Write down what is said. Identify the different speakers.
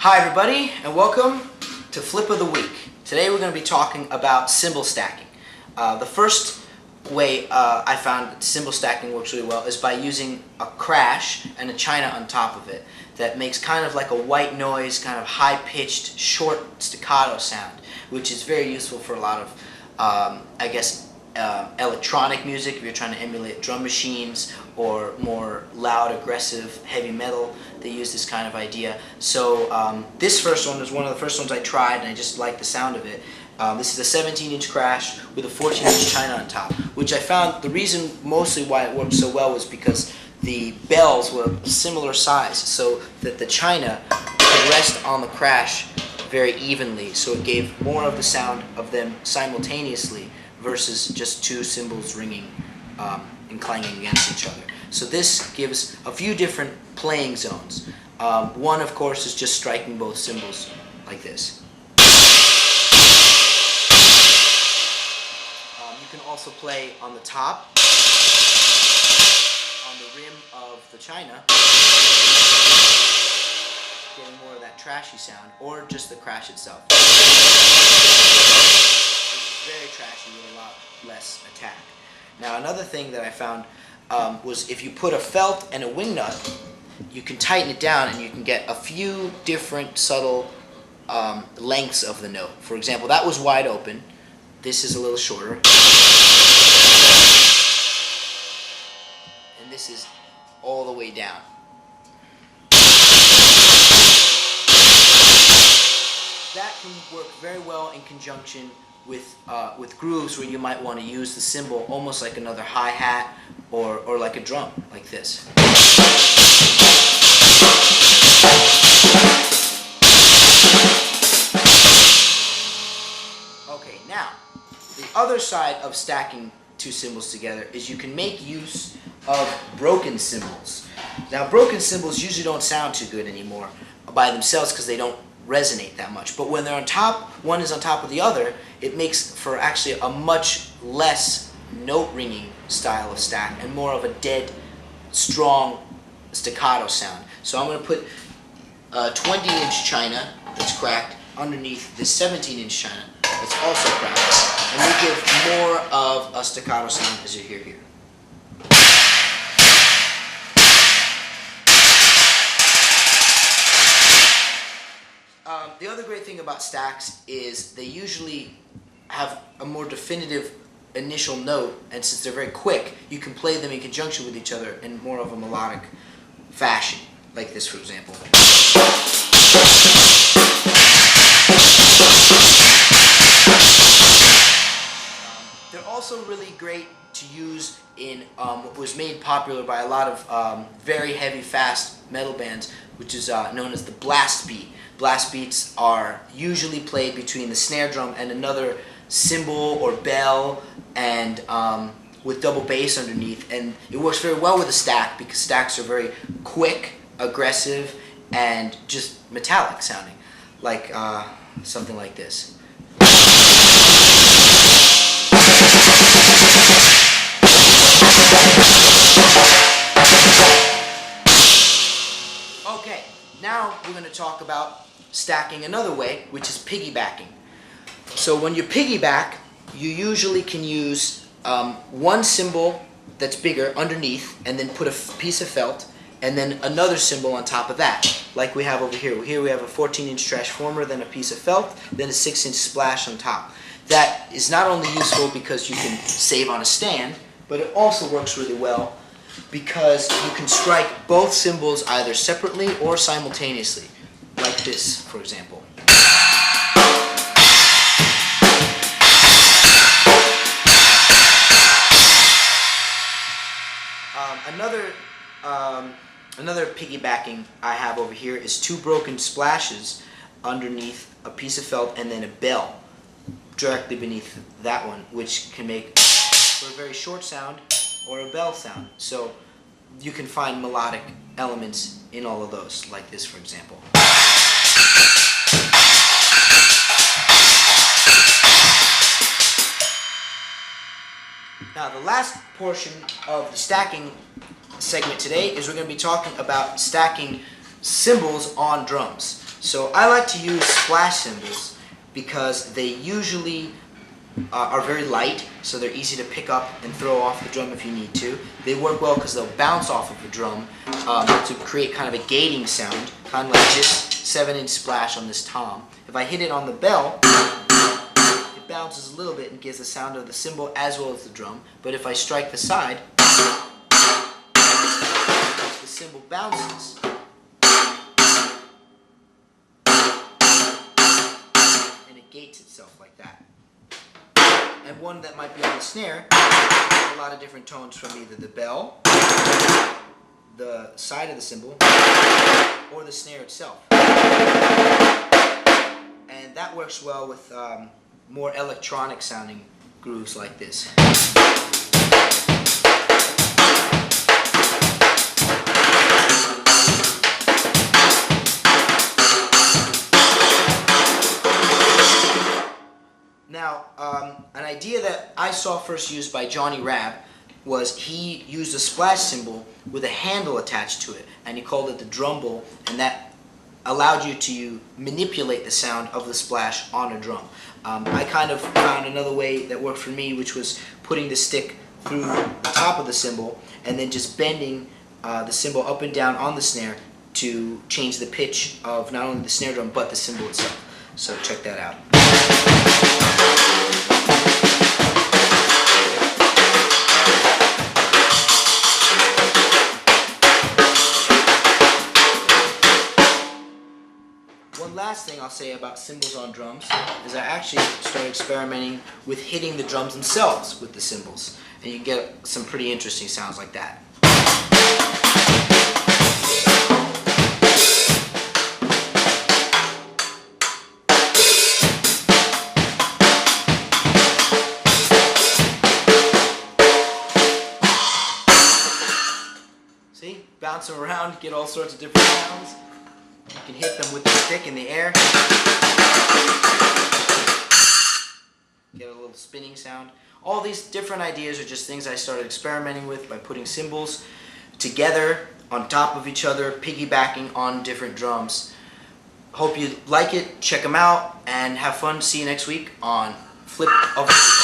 Speaker 1: Hi everybody, and welcome to Flip of the Week. Today we're going to be talking about cymbal stacking. The first way I found cymbal stacking works really well is by using a crash and a china on top of it that makes kind of like a white noise, kind of high-pitched, short staccato sound, which is very useful for a lot of, electronic music if you're trying to emulate drum machines or more loud, aggressive, heavy metal. They use this kind of idea. So this first one was one of the first ones I tried, and I just liked the sound of it. This is a 17-inch crash with a 14-inch china on top, which I found the reason mostly why it worked so well was because the bells were a similar size, so that the china could rest on the crash very evenly, so it gave more of the sound of them simultaneously versus just two cymbals ringing and clanging against each other. So this gives a few different playing zones. One, of course, is just striking both cymbals like this. You can also play on the top, on the rim of the china, getting more of that trashy sound, or just the crash itself. Very trashy with a lot less attack. Now another thing that I found was if you put a felt and a wing nut, you can tighten it down and you can get a few different subtle lengths of the note. For example, that was wide open. This is a little shorter. And this is all the way down. That can work very well in conjunction with grooves where you might want to use the cymbal almost like another hi-hat or like a drum, like this. Okay, now, the other side of stacking two cymbals together is you can make use of broken cymbals. Now, broken cymbals usually don't sound too good anymore by themselves because they don't resonate that much, but when they're on top, one is on top of the other, it makes for actually a much less note ringing style of stack and more of a dead, strong staccato sound. So I'm going to put a 20-inch china that's cracked underneath this 17-inch china that's also cracked, and they give more of a staccato sound as you hear here. The other great thing about stacks is they usually have a more definitive initial note, and since they're very quick, you can play them in conjunction with each other in more of a melodic fashion, like this, for example. They're also really great to use in what was made popular by a lot of very heavy, fast metal bands, which is known as the blast beat. Blast beats are usually played between the snare drum and another cymbal or bell, and with double bass underneath, and it works very well with a stack because stacks are very quick, aggressive, and just metallic sounding, like something like this. Okay, now we're going to talk about stacking another way, which is piggybacking. So when you piggyback, you usually can use one cymbal that's bigger underneath and then put a piece of felt and then another cymbal on top of that, like we have over here. Here we have a 14-inch transformer, then a piece of felt, then a 6-inch splash on top. That is not only useful because you can save on a stand, but it also works really well because you can strike both cymbals either separately or simultaneously, like this, for example. Another piggybacking I have over here is two broken splashes underneath a piece of felt and then a bell directly beneath that one, which can make for a very short sound or a bell sound. So you can find melodic elements in all of those, like this, for example. Now, the last portion of the stacking segment today is we're going to be talking about stacking cymbals on drums. So I like to use splash cymbals because they usually are very light, so they're easy to pick up and throw off the drum if you need to. They work well because they'll bounce off of the drum to create kind of a gating sound, kind of like this 7-inch splash on this tom. If I hit it on the bell, it bounces a little bit and gives the sound of the cymbal as well as the drum. But if I strike the side, the cymbal bounces. And it gates itself like that. And one that might be on the snare, a lot of different tones from either the bell, the side of the cymbal, or the snare itself. And that works well with more electronic sounding grooves like this. Now, an idea that I saw first used by Johnny Rabb was he used a splash cymbal with a handle attached to it, and he called it the drum bowl, and that allowed you to manipulate the sound of the splash on a drum. I kind of found another way that worked for me, which was putting the stick through the top of the cymbal and then just bending the cymbal up and down on the snare to change the pitch of not only the snare drum but the cymbal itself. So check that out. One last thing I'll say about cymbals on drums is I actually started experimenting with hitting the drums themselves with the cymbals, and you can get some pretty interesting sounds like that. See? Bounce them around, get all sorts of different sounds. You can hit them with the stick in the air. Get a little spinning sound. All these different ideas are just things I started experimenting with by putting cymbals together on top of each other, piggybacking on different drums. Hope you like it, check them out, and have fun. See you next week on Flip of the Week.